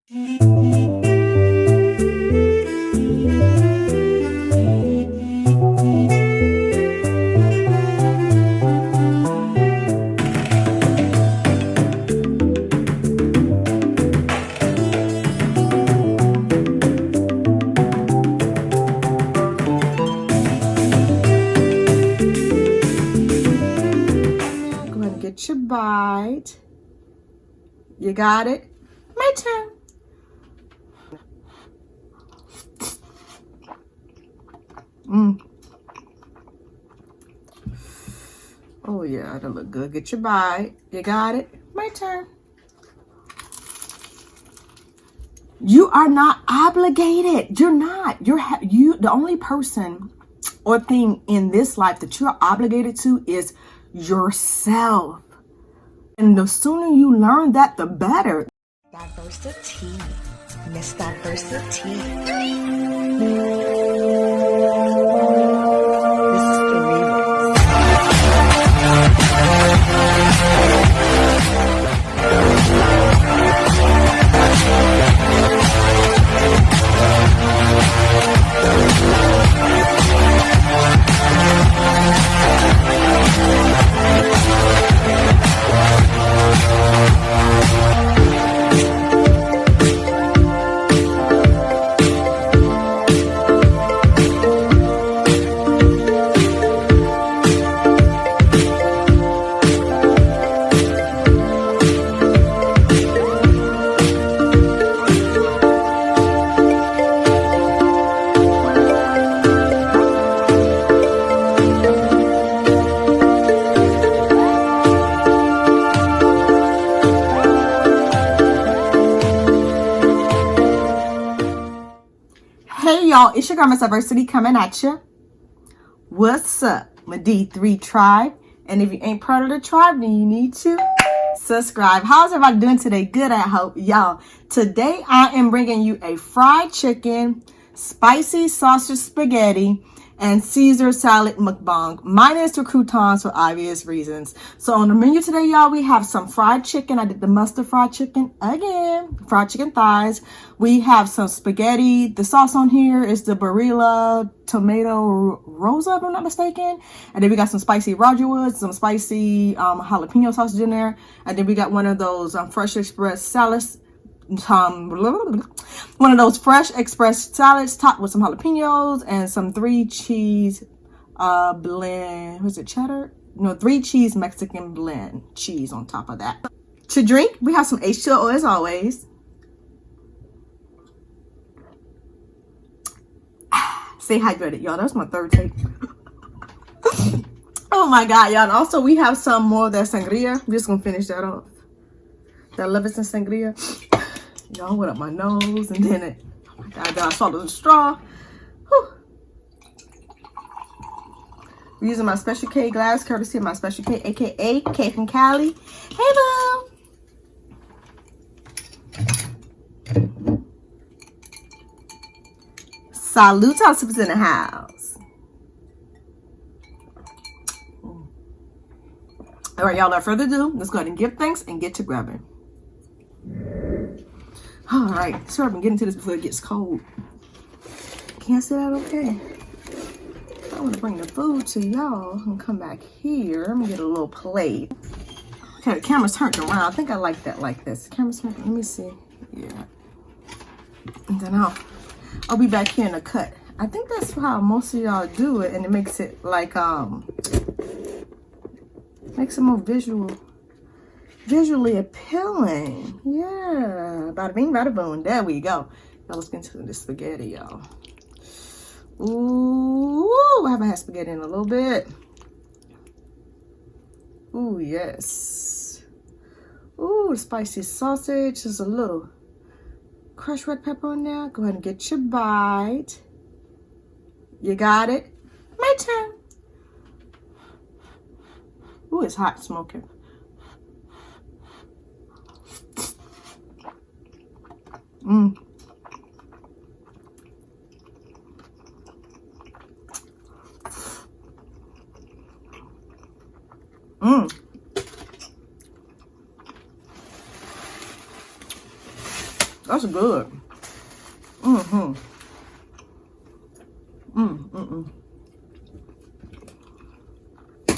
Get your bite. You got it? My turn. Oh yeah, that look good. Get your bite. You got it? My turn. You are not obligated. You're not. You. The only person or thing in this life that you're obligated to is yourself. And the sooner you learn that, the better. Diversity. Miss Diversity. This is the Hey y'all, it's your girl Miss Diversity coming at you. What's up, my D3 tribe? And if you ain't part of the tribe, then you need to subscribe. How's everybody doing today? Good, I hope. Y'all, today I am bringing you a fried chicken, spicy sausage spaghetti, and Caesar salad mukbang. Minus the croutons for obvious reasons. So on the menu today, y'all, we have some fried chicken. I did the mustard fried chicken again. Fried chicken thighs. We have some spaghetti. The sauce on here is the Barilla tomato rosa, if I'm not mistaken. And then we got some spicy Rogerwood, some spicy jalapeno sausage in there. And then we got one of those fresh express salads. One of those fresh express salads topped with some jalapenos and some 3 cheese blend. Was it cheddar? No, 3 cheese Mexican blend cheese on top of that. To drink, we have some H2O as always. Stay hydrated, y'all. That's my third take. Oh my god, y'all. And also, we have some more of that sangria. We're just gonna finish that off. That LELE'S sangria. Y'all went up my nose and then it, oh my god, I swallowed the straw. Whew. We're using my Special K glass, courtesy of my Special K, aka K from Cali. Hey boo! Salute to in the house. All right, y'all, without further ado, let's go ahead and give thanks and get to grabbing. All right, sorry, I'm getting to this before it gets cold. Can't say that okay. I want to bring the food to y'all and come back here. Let me get a little plate. Okay, the camera's turned around. I think I like that like this. The camera's turned, let me see. Yeah. And then I'll be back here in the cut. I think that's how most of y'all do it, and it makes it like makes it more visually appealing. Yeah, bada bing, bada boom. There we go. Now let's get into the spaghetti, y'all. Ooh, I haven't had spaghetti in a little bit. Ooh, yes. Ooh, the spicy sausage. There's a little crushed red pepper on there. Go ahead and get your bite. You got it? My turn. Ooh, it's hot smoking. Mmm. Mmm. That's good. Mm-hmm.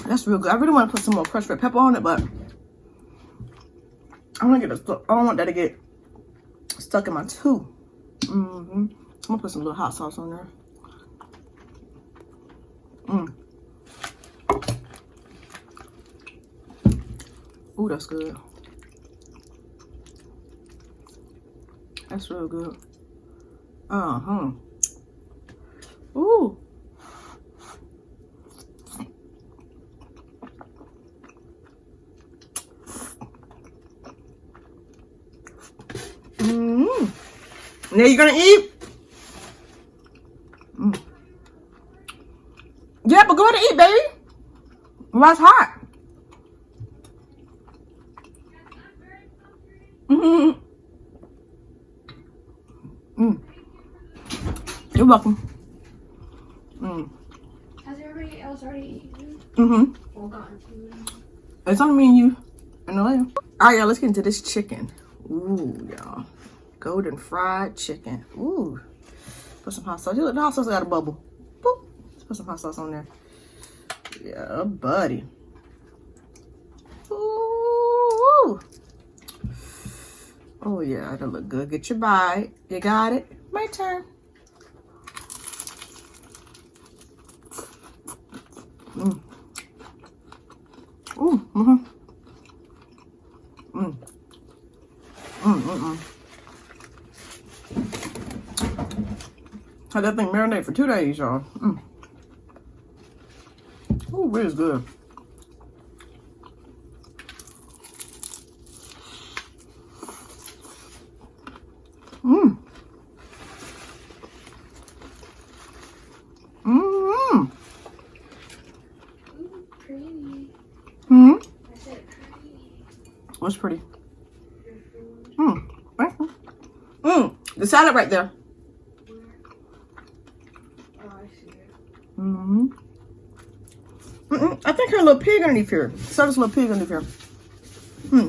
That's real good. I really want to put some more crushed red pepper on it, but I don't want that to get stuck in my tooth. I'm gonna put some little hot sauce on there. Ooh, that's good. That's real good. Ooh. Now you're gonna eat? Yeah, but go ahead and eat, baby. Well, it's hot. You're welcome. Has everybody else already eaten? Or gotten food? It's only me and you and the lady. All right, y'all, let's get into this chicken. Ooh, y'all. Golden fried chicken. Ooh. Put some hot sauce. Look, the hot sauce got a bubble. Boop. Let's put some hot sauce on there. Yeah, buddy. Ooh. Oh, yeah, that look good. Get your bite. You got it? My turn. Ooh. Had that thing marinate for 2 days, y'all. Ooh, it is good. Ooh, pretty. I said pretty. What's pretty? Your food. The salad right there. Oh, I see it. I think her little pig underneath here. So this little pig underneath here.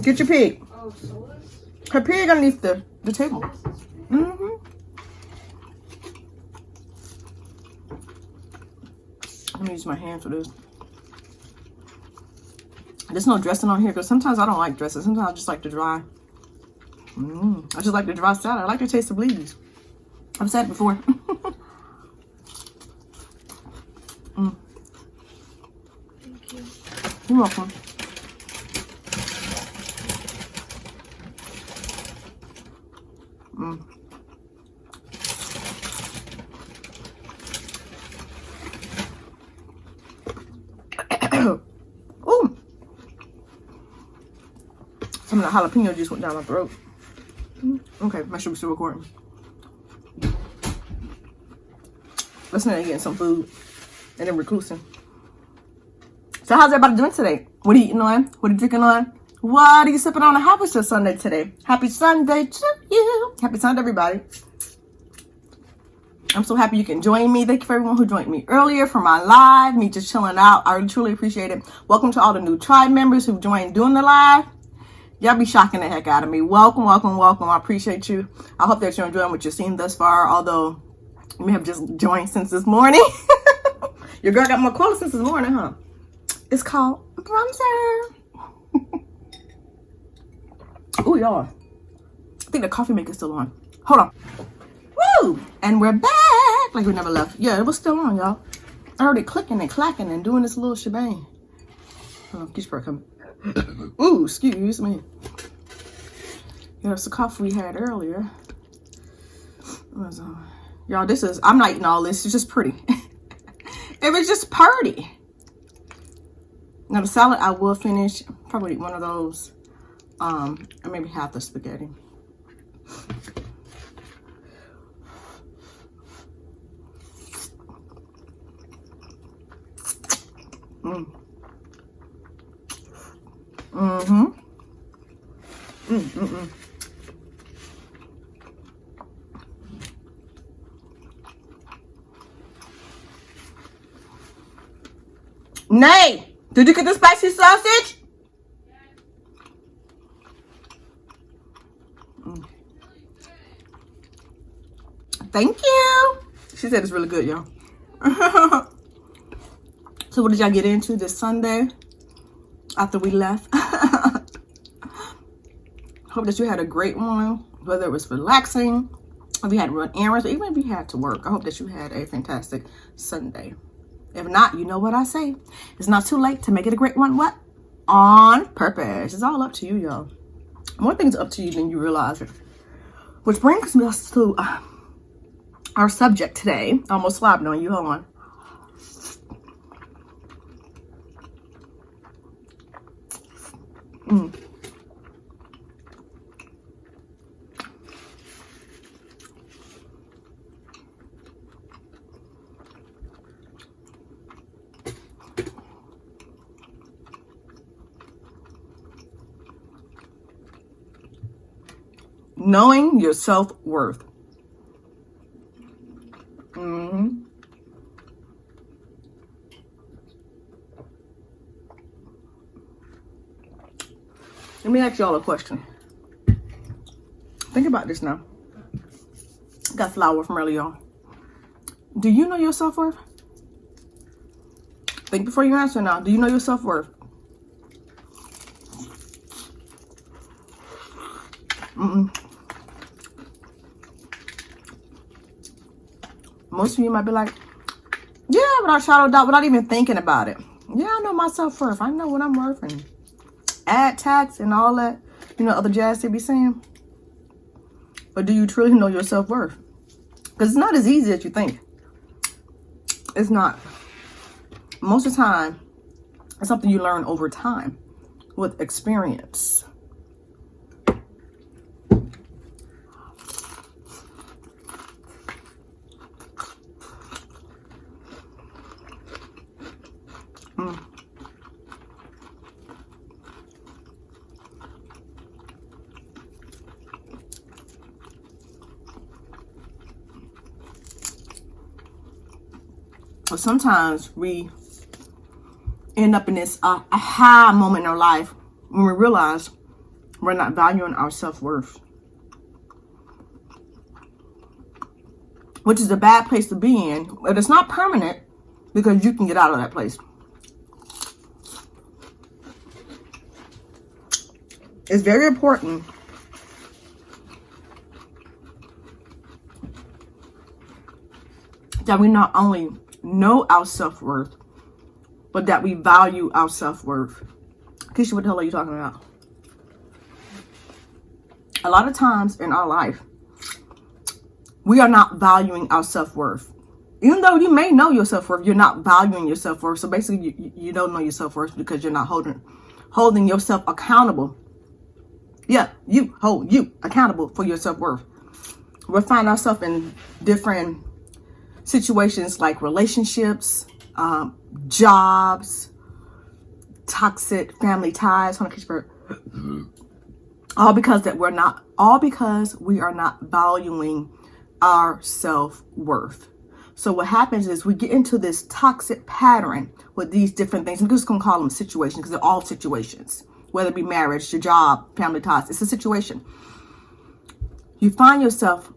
Get your pig. Oh, sauce? Her pig underneath the table. Let me use my hand for this. There's no dressing on here because sometimes I don't like dressing. Sometimes I just like the dry. I just like the dry salad. I like the taste of leaves. I've said it before. Thank you. You're welcome. Ooh. Some of the jalapeno juice went down my throat. Okay, my sugar's still recording. Let's not getting some food and then reclusing. So how's everybody doing today? What are you eating on? What are you drinking on? What are you sipping on? Happy Sunday today. Happy Sunday to you. Happy Sunday, everybody. I'm so happy you can join me. Thank you for everyone who joined me earlier for my live, me just chilling out. I truly appreciate it. Welcome to all the new tribe members who joined doing the live. Y'all be shocking the heck out of me. Welcome, welcome, welcome. I appreciate you. I hope that you're enjoying what you've seen thus far, although you may have just joined since this morning. Your girl got more quotes since this morning, huh? It's called Bronzer. Ooh, y'all. I think the coffee maker's still on. Hold on. Woo! And we're back like we never left. Yeah, it was still on, y'all. I heard it clicking and clacking and doing this little shebang. Hold on, keep coming. Ooh, excuse me. Yeah, it's the coffee we had earlier. Y'all, this is, I'm not eating all this. It's just pretty. It was just pretty. Now the salad, I will finish. Probably eat one of those. And maybe half the spaghetti. Nay, did you get the spicy sausage? Thank you. She said it's really good, y'all. So what did y'all get into this Sunday after we left? Hope that you had a great one, whether it was relaxing, if you had to run errands, or even if you had to work. I hope that you had a fantastic Sunday. If not, you know what I say. It's not too late to make it a great one. What? On purpose. It's all up to you, y'all. More things up to you than you realize it. Which brings us to our subject today. I almost slapped on you. Hold on. Knowing your self-worth. Let me ask y'all a question. Think about this now. Got flour from earlier on. Do you know your self-worth? Think before you answer now. Do you know your self-worth? Most of you might be like, yeah, without a shadow of doubt, without even thinking about it. Yeah, I know my self-worth. I know what I'm worth. And add tax and all that, other jazz they be saying. But do you truly know your self-worth? Because it's not as easy as you think. It's not. Most of the time, it's something you learn over time with experience. Sometimes we end up in this aha moment in our life when we realize we're not valuing our self-worth, which is a bad place to be in, but it's not permanent because you can get out of that place. It's very important that we not only know our self-worth, but that we value our self-worth. Keisha, what the hell are you talking about? A lot of times in our life, we are not valuing our self-worth. Even though you may know your self-worth, you're not valuing your self-worth. So basically, you don't know your self-worth because you're not holding yourself accountable. Yeah, you hold you accountable for your self-worth. We find ourselves in different situations like relationships, jobs, toxic family ties. All because we are not valuing our self-worth. So what happens is we get into this toxic pattern with these different things. I'm just gonna call them situations because they're all situations, whether it be marriage, your job, family ties. It's a situation. You find yourself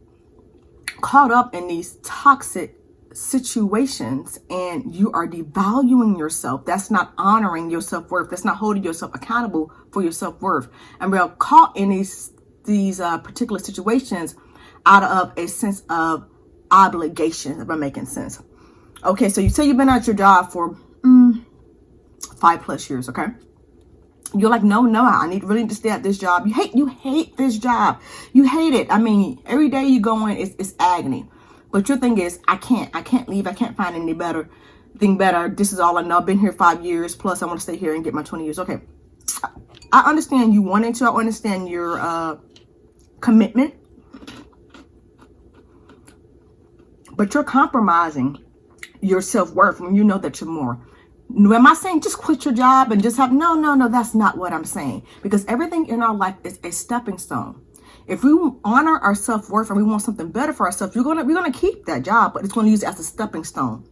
caught up in these toxic situations and you are devaluing yourself. That's not honoring your self-worth. That's not holding yourself accountable for your self-worth. And we're caught in these particular situations out of a sense of obligation, if I'm making sense. Okay, so you say you've been at your job for 5+ years, okay? You're like, no, I really need to stay at this job. You hate this job. You hate it. I mean, every day you go in, it's agony. But your thing is, I can't leave. I can't find anything better. This is all I know. I've been here 5 years. Plus, I want to stay here and get my 20 years. Okay. I understand you wanting to. I understand your commitment. But you're compromising your self-worth when you know that you're more. Am I saying just quit your job and just have... No, that's not what I'm saying. Because everything in our life is a stepping stone. If we honor our self-worth and we want something better for ourselves, we're gonna keep that job, but it's gonna use it as a stepping stone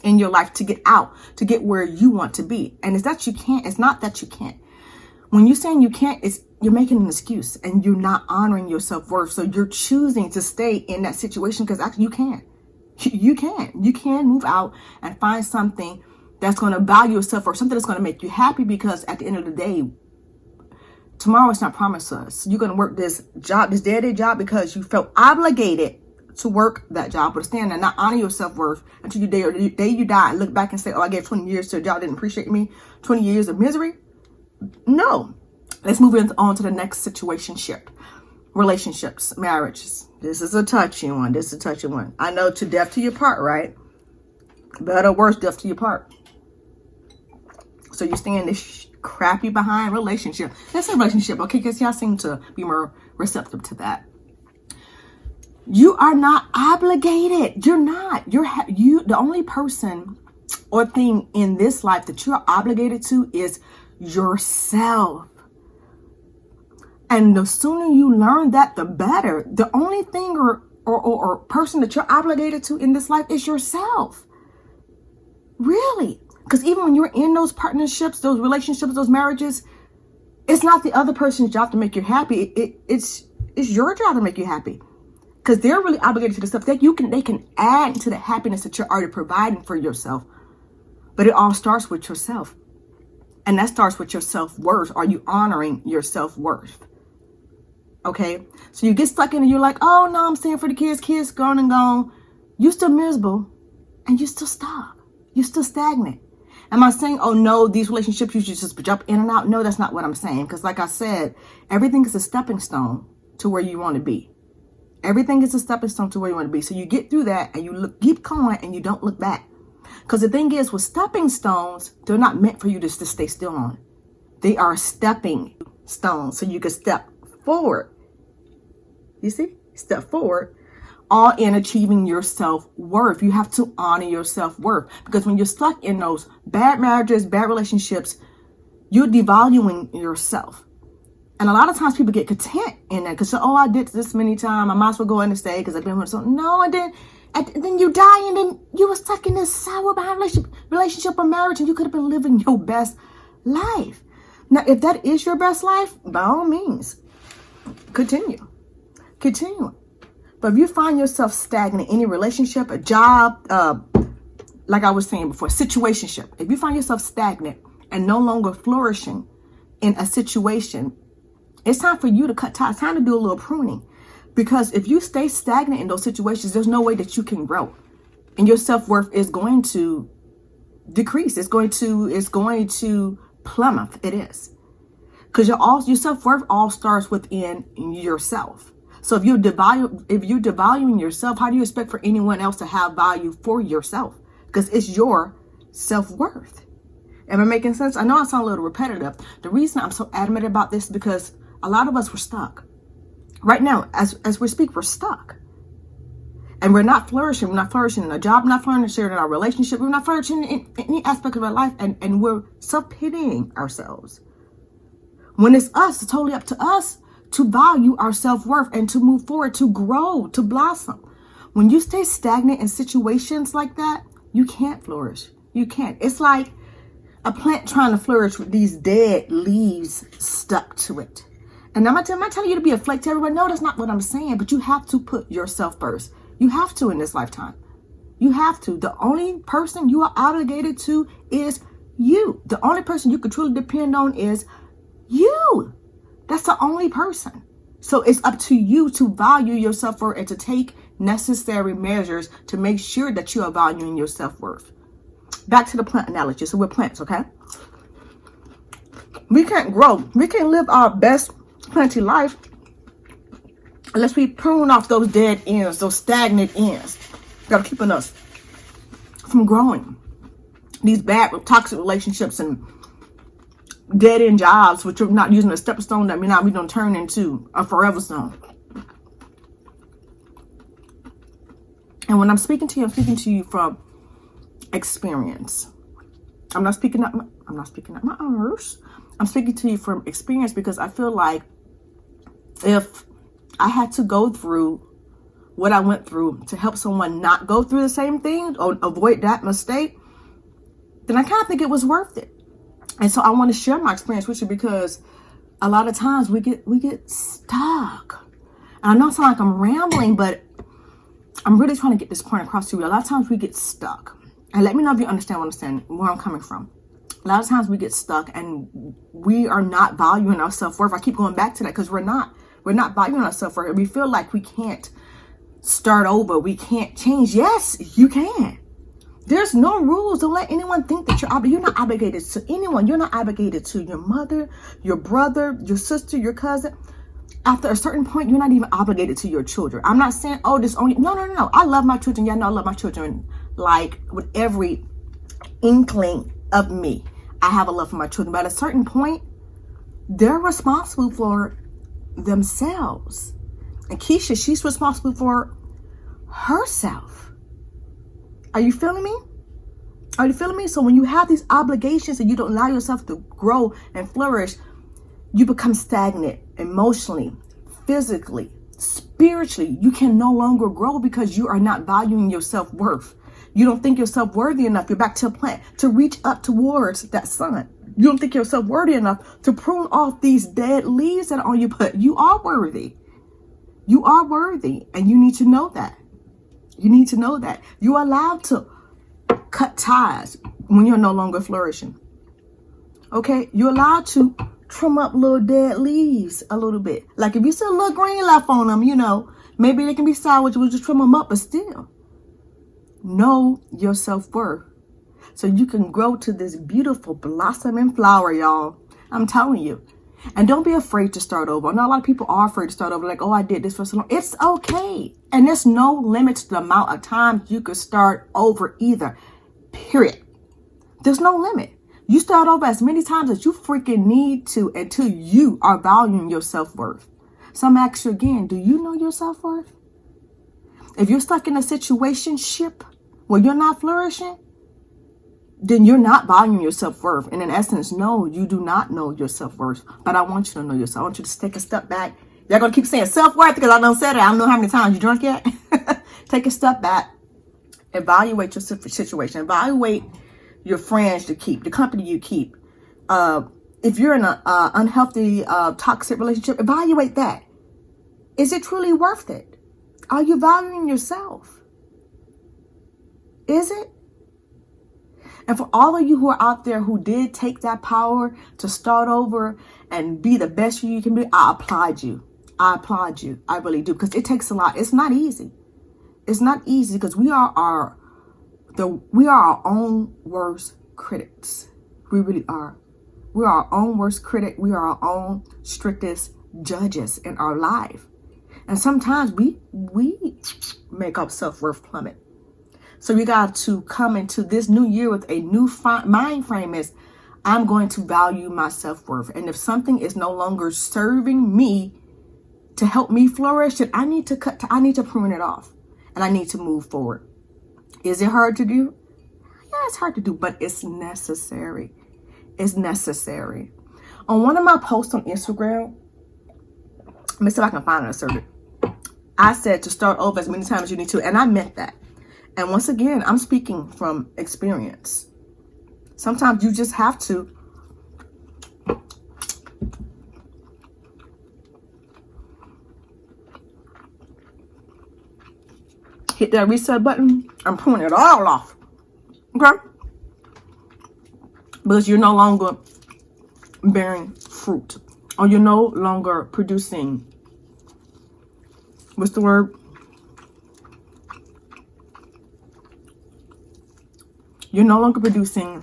in your life to get out, to get where you want to be. And it's not that you can't. When you're saying you can't, you're making an excuse and you're not honoring your self-worth. So you're choosing to stay in that situation because actually you can. You can move out and find something that's going to value yourself or something that's going to make you happy, because at the end of the day, tomorrow is not promised to us. You're going to work this job, this day-to-day job, because you felt obligated to work that job, but stand and not honor your self-worth until the day you die and look back and say, oh, I gave 20 years to a job, didn't appreciate me, 20 years of misery. No. Let's move on to the next situationship. Relationships, marriages. This is a touchy one. I know, to death to your part, right? Better or worse, death to your part. So you stay in this crappy behind relationship. That's a relationship, okay? Because y'all seem to be more receptive to that. You are not obligated. You're not. The only person or thing in this life that you're obligated to is yourself. And the sooner you learn that, the better. The only thing or person that you're obligated to in this life is yourself. Really. Because even when you're in those partnerships, those relationships, those marriages, it's not the other person's job to make you happy. It's your job to make you happy. Because they're really obligated to the stuff that they can add to the happiness that you're already providing for yourself. But it all starts with yourself. And that starts with your self-worth. Are you honoring your self-worth? Okay? So you get stuck in it, you're like, oh no, I'm staying for the kids gone and gone. You're still miserable and you're still stuck. You're still stagnant. Am I saying, oh no, these relationships, you should just jump in and out? No, that's not what I'm saying. Because like I said, everything is a stepping stone to where you want to be. Everything is a stepping stone to where you want to be. So you get through that and you keep going and you don't look back. Because the thing is, with stepping stones, they're not meant for you just to stay still on. They are stepping stones so you can step forward. You see? Step forward. All in achieving your self-worth. You have to honor your self-worth. Because when you're stuck in those bad marriages, bad relationships, you're devaluing yourself. And a lot of times people get content in that. Because, oh, I did this many times. I might as well go in and stay because I've been with something. No, I didn't. And then you die and then you were stuck in this sour behind relationship or marriage, and you could have been living your best life. Now, if that is your best life, by all means, continue. But if you find yourself stagnant in any relationship, a job, like I was saying before, situationship, if you find yourself stagnant and no longer flourishing in a situation, it's time for you to cut ties. It's time to do a little pruning. Because if you stay stagnant in those situations, there's no way that you can grow. And your self-worth is going to decrease. It's going to plummet. It is. Because your self-worth all starts within yourself. So if you're devaluing yourself, how do you expect for anyone else to have value for yourself? Because it's your self-worth. Am I making sense? I know I sound a little repetitive. The reason I'm so adamant about this is because a lot of us were stuck. Right now, as we speak, we're stuck. And we're not flourishing. We're not flourishing in our job. We're not flourishing in our relationship. We're not flourishing in any aspect of our life. And we're self-pitying ourselves. When it's us, it's totally up to us to value our self-worth and to move forward, to grow, to blossom. When you stay stagnant in situations like that, you can't flourish. You can't. It's like a plant trying to flourish with these dead leaves stuck to it. And I'm not telling you to be a flake to everyone. No, that's not what I'm saying. But you have to put yourself first. You have to in this lifetime. You have to. The only person you are obligated to is you. The only person you can truly depend on is you. That's the only person. So it's up to you to value your self-worth and to take necessary measures to make sure that you are valuing your self-worth. Back to the plant analogy. So we're plants, okay? We can't grow. We can't live our best planty life unless we prune off those dead ends, those stagnant ends that are keeping us from growing. These bad, toxic relationships and dead end jobs, which you're not using a stepping stone, that we're going to turn into a forever stone. And when I'm speaking to you from experience. I'm not speaking at my ears. I'm speaking to you from experience, because I feel like if I had to go through what I went through to help someone not go through the same thing or avoid that mistake, then I kind of think it was worth it. And so I want to share my experience with you, because a lot of times we get stuck. And I know it sounds like I'm rambling, but I'm really trying to get this point across to you. A lot of times we get stuck. And let me know if you understand where I'm coming from. A lot of times we get stuck and we are not valuing our self-worth. I keep going back to that because we're not valuing our self-worth. We feel like we can't start over. We can't change. Yes, you can. There's no rules. Don't let anyone think that you're not obligated to anyone. You're not obligated to your mother, your brother, your sister, your cousin. After a certain point, you're not even obligated to your children. I'm not saying, oh, this only, no. I love my children. Yeah, no, I love my children. Like with every inkling of me, I have a love for my children. But at a certain point, they're responsible for themselves. And Keisha, she's responsible for herself. Are you feeling me? Are you feeling me? So when you have these obligations and you don't allow yourself to grow and flourish, you become stagnant emotionally, physically, spiritually. You can no longer grow because you are not valuing your self-worth. You don't think yourself worthy enough. You're back to a plant to reach up towards that sun. You don't think yourself worthy enough to prune off these dead leaves that are on you. But you are worthy. You are worthy. And you need to know that. You need to know that. You're allowed to cut ties when you're no longer flourishing. Okay? You're allowed to trim up little dead leaves a little bit. Like if you see a little green left on them, maybe they can be salvaged. We'll just trim them up, but still. Know your self-worth so you can grow to this beautiful blossoming flower, y'all. I'm telling you. And don't be afraid to start over. I know a lot of people are afraid to start over. Like, oh, I did this for so long. It's okay. And there's no limit to the amount of times you could start over either. Period. There's no limit. You start over as many times as you freaking need to until you are valuing your self-worth. So I'm asking you again, do you know your self-worth? If you're stuck in a situationship where you're not flourishing, then you're not valuing your self-worth. And in essence, no, you do not know your self-worth. But I want you to know yourself. I want you to take a step back. Y'all gonna keep saying self-worth because I done said it. I don't know how many times you drunk yet. Take a step back. Evaluate your situation. Evaluate your friends you keep, the company you keep. If you're in an unhealthy, toxic relationship, evaluate that. Is it truly worth it? Are you valuing yourself? Is it? And for all of you who are out there who did take that power to start over and be the best you can be, I applaud you. I applaud you. I really do. Because it takes a lot. It's not easy. It's not easy because we are our own worst critics. We really are. We are our own worst critic. We are our own strictest judges in our life. And sometimes we make our self-worth plummet. So you got to come into this new year with a new mind frame is, I'm going to value my self-worth. And if something is no longer serving me to help me flourish, then I need to prune it off. And I need to move forward. Is it hard to do? Yeah, it's hard to do, but it's necessary. It's necessary. On one of my posts on Instagram, let me see if I can find it asserted. I said to start over as many times as you need to, and I meant that. And once again, I'm speaking from experience. Sometimes you just have to hit that reset button and prune it all off. Okay? Because you're no longer bearing fruit. Or you're no longer producing, what's the word? You're no longer producing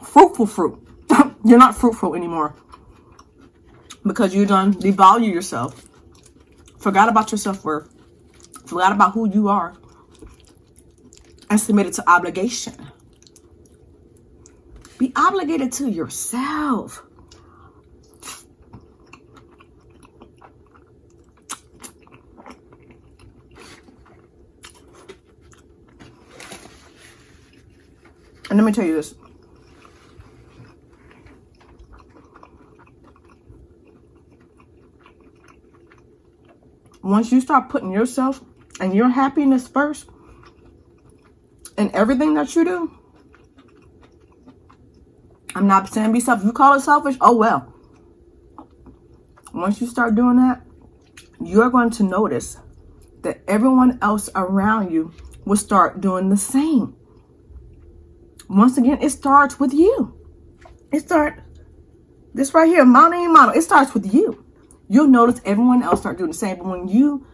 fruitful fruit. You're not fruitful anymore. Because you done devalue yourself. Forgot about your self-worth. Forgot about who you are. And submitted to obligation. Be obligated to yourself. And let me tell you this. Once you start putting yourself and your happiness first in everything that you do, I'm not saying be selfish. If you call it selfish, oh well. Once you start doing that, you're going to notice that everyone else around you will start doing the same. Once again, it starts with you. This right here, model. It starts with you. You'll notice everyone else start doing the same. But when you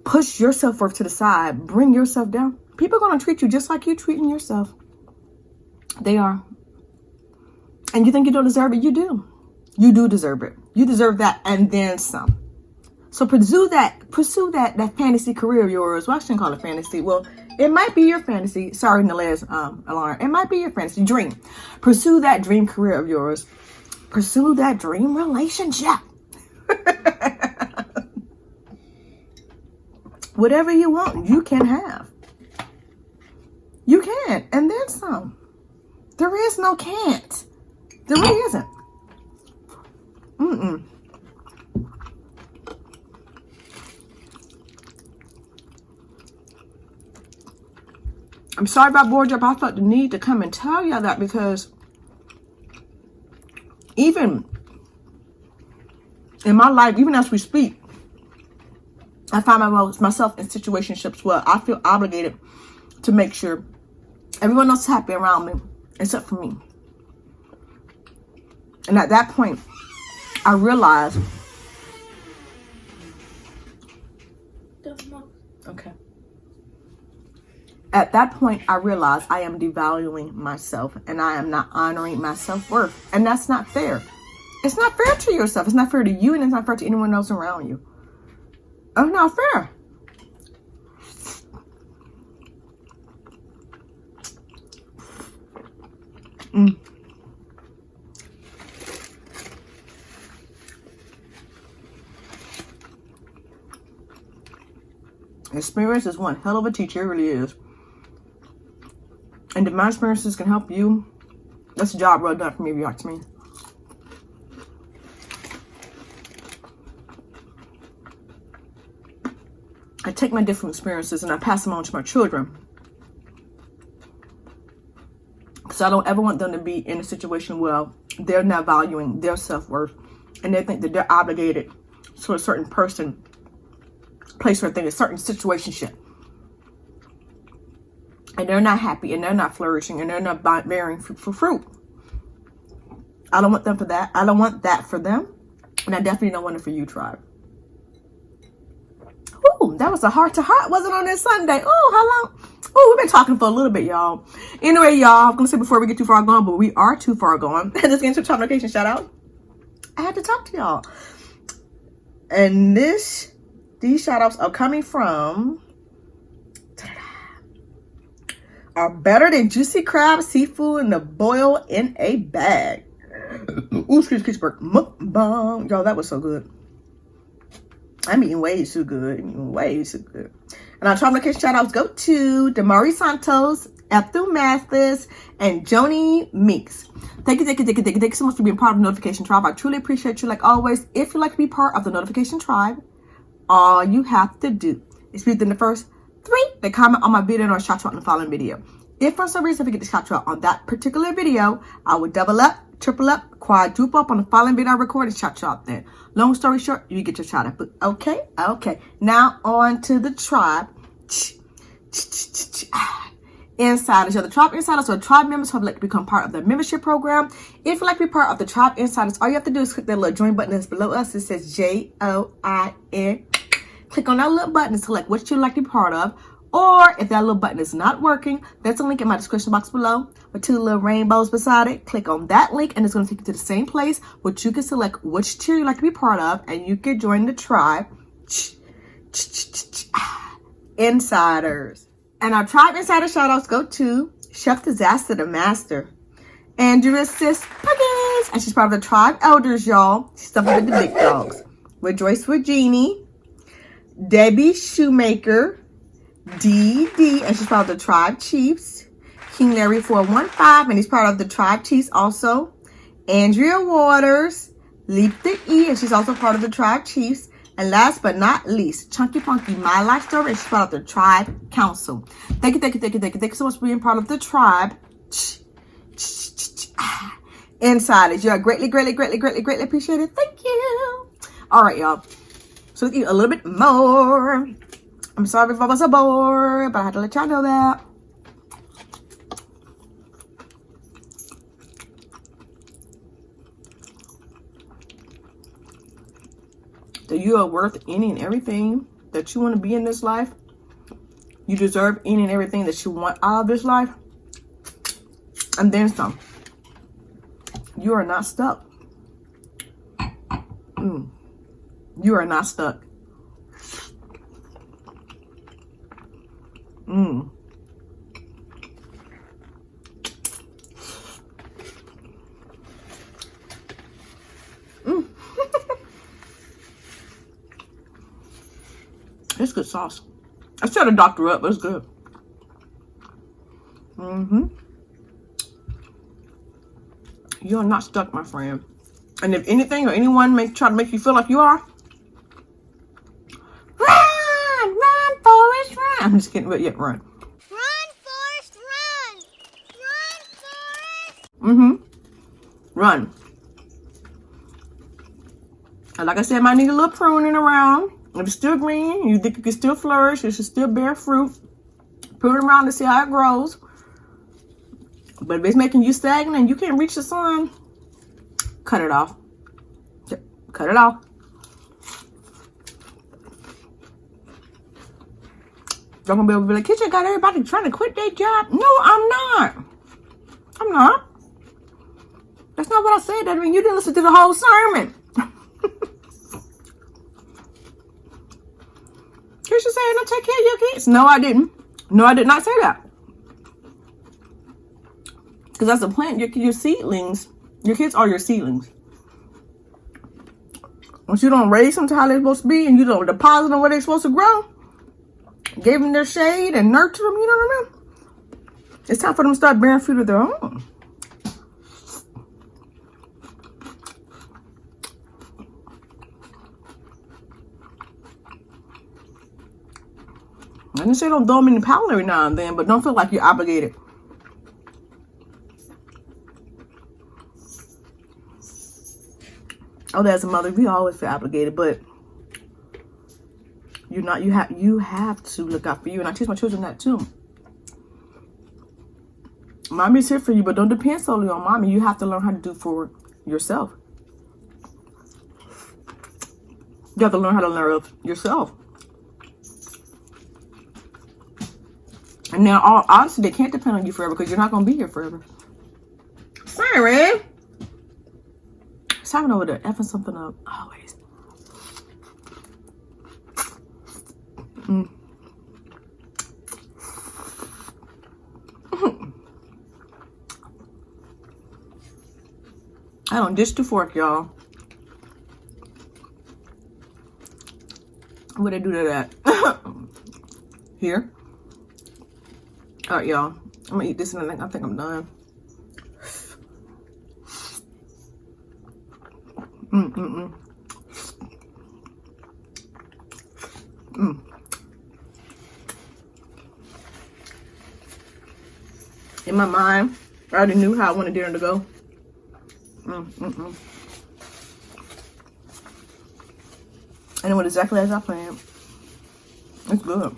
push your self-worth to the side, bring yourself down, people are going to treat you just like you're treating yourself. They are. And you think you don't deserve it? You do. You do deserve it. You deserve that and then some. So pursue that fantasy career of yours. Well, I shouldn't call it fantasy. Well, it might be your fantasy. Sorry, LELE'S alarm. It might be your fantasy dream. Pursue that dream career of yours. Pursue that dream relationship. Whatever you want, you can have. You can, and then some. There is no can't. There really isn't. I'm sorry about bored you, but I felt the need to come and tell y'all that because even in my life, even as we speak, I find myself in situationships where I feel obligated to make sure everyone else is happy around me except for me. And at that point, I realized, okay. At that point, I realized I am devaluing myself and I am not honoring my self-worth. And that's not fair. It's not fair to yourself. It's not fair to you and it's not fair to anyone else around you. It's not fair. Experience is one hell of a teacher. It really is. And if my experiences can help you, that's a job well done for me, if you ask me. I take my different experiences and I pass them on to my children. Because I don't ever want them to be in a situation where they're not valuing their self-worth and they think that they're obligated to a certain person, place, or thing, a certain situationship. And they're not happy and they're not flourishing and they're not bearing fruit. I don't want them for that. I don't want that for them. And I definitely don't want it for you, tribe. Ooh, that was a heart-to-heart, wasn't on this Sunday. Oh, how long? Oh, we've been talking for a little bit, y'all. Anyway, y'all, I'm going to say before we get too far gone, but we are too far gone. Let's get into a top notification shout out. I had to talk to y'all. And these shout outs are coming from are better than juicy crab seafood in the boil in a bag. Ooh, excuse me, Mukbang. Y'all, that was so good. I'm eating way too good. And our top notification shout outs go to Damari Santos, Ethel Mathis, and Joni Meeks. Thank you so much for being part of the Notification Tribe. I truly appreciate you like always. If you'd like to be part of the Notification Tribe, all you have to do is be within the first 3 that comment on my video or shout you out in the following video. If for some reason I forget to shout you out on that particular video, I would double up, triple up, quadruple up on the following video I record and shout you out then. Long story short, you get your shout out. But okay. Now on to the tribe. Insiders. You're the tribe insiders or tribe members who would like to become part of the membership program. If you'd like to be part of the tribe insiders, all you have to do is click that little join button that's below us. It says JOIN. Click on that little button and select what you'd like to be part of. Or if that little button is not working, there's a link in my description box below with 2 little rainbows beside it. Click on that link and it's going to take you to the same place which you can select which tier you'd like to be part of and you can join the tribe insiders. And our tribe insider shout outs go to Chef Disaster the Master, Andrea Sis Puggins, and she's part of the tribe elders, y'all. She's stuffed with the big dogs. With Joyce Virginie, Debbie Shoemaker, DD, and she's part of the tribe chiefs. King Larry 415, and he's part of the tribe chiefs also. Andrea Waters, Leap the E, and she's also part of the tribe chiefs. And last but not least, Chunky Punky, My Life Story, and she's part of the tribe council. Thank you so much for being part of the tribe inside it. You are greatly, greatly, greatly, greatly, greatly appreciated. Thank you. All right, y'all. So let's eat a little bit more. I'm sorry if I was a bore, but I had to let y'all know that. That you are worth any and everything that you want to be in this life. You deserve any and everything that you want out of this life. And then some. You are not stuck. You are not stuck. It's good sauce. I tried to doctor up, but it's good. You're not stuck, my friend. And if anything or anyone try to make you feel like you are, run, Forrest, run. I'm just kidding, but yeah, run. Run, Forrest, run! Run, Forrest! Run. And like I said, might need a little pruning around. If it's still green, you think it can still flourish, it should still bear fruit. Prune it around to see how it grows. But if it's making you stagnant and you can't reach the sun, cut it off. Cut it off. You're gonna be able to be like, kitchen got everybody trying to quit their job. No, I'm not. I'm not. That's not what I said. That mean you didn't listen to the whole sermon. Keisha said, no, take care of your kids. No, I didn't. No, I did not say that. Because as a plant, your seedlings, your kids are your seedlings. Once you don't raise them to how they're supposed to be and you don't deposit them where they're supposed to grow, give them their shade and nurture them, you know what I mean? It's time for them to start bearing fruit of their own. I didn't say don't throw them in the palate every now and then, but don't feel like you're obligated. Oh, as a mother, we always feel obligated, but you're not. You have to look out for you, and I teach my children that too. Mommy's here for you, but don't depend solely on mommy. You have to learn how to do for yourself. You have to learn how to love yourself. And now, honestly, they can't depend on you forever because you're not going to be here forever. Sorry. It's having over there, effing something up. Always. I don't dish the fork, y'all. What they do to that? Here. All right, y'all. I'm gonna eat this and I think I'm done. In my mind, I already knew how I wanted dinner to go. And it went exactly as I planned. It's good.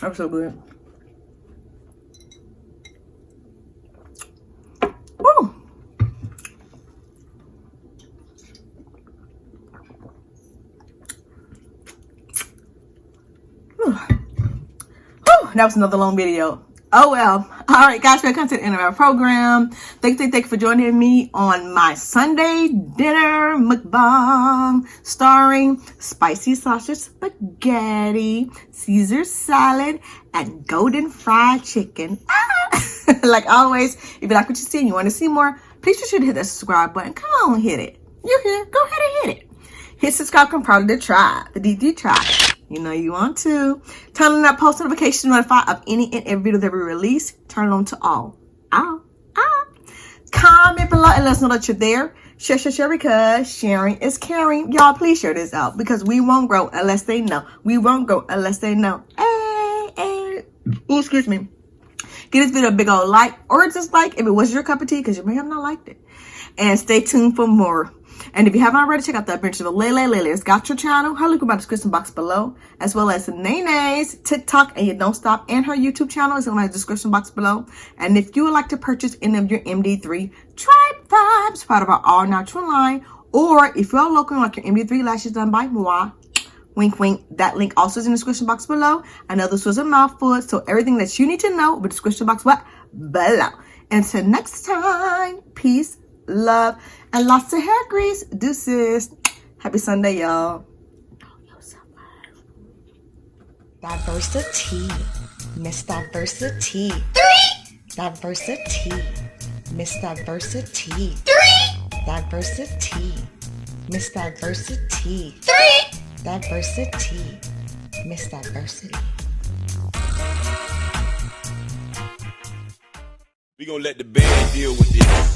That was so good. Woo! That was another long video. Oh well. All right, guys, we're coming to the end of our program. Thank you for joining me on my Sunday dinner mukbang starring spicy sausage spaghetti, Caesar salad, and golden fried chicken. Like always, if you like what you see and you want to see more, please be sure to hit that subscribe button. Come on, hit it. You're here. Go ahead and hit it. Hit subscribe, come part of the tribe, the D3 tribe. You know you want to. Turn on that post notification to notify of any and every video that we release. Turn it on to all. Comment below and let us know that you're there. Share because sharing is caring. Y'all, please share this out because we won't grow unless they know. We won't grow unless they know. Hey. Ooh, excuse me. Give this video a big old like or dislike if it was your cup of tea because you may have not liked it. And stay tuned for more. And if you haven't already, check out the adventure of LELE'S got your channel. Her link in my description box below, as well as NENE's TikTok and You Don't Stop, and her YouTube channel is in my description box below. And if you would like to purchase any of your MD3 Tribe Vibes, part of our all natural line, or if you're local and like your MD3 lashes done by moi, wink wink, that link also is in the description box below. I know this was a mouthful, so everything that you need to know with the description box below. Until next time, peace, love, and lots of hair grease. Deuces. Happy Sunday, y'all. Diversity. Miss Diversity. 3, Diversity. Miss Diversity. 3, Diversity. Miss Diversity. 3. Diversity. Miss Diversity. We gonna let the band deal with this.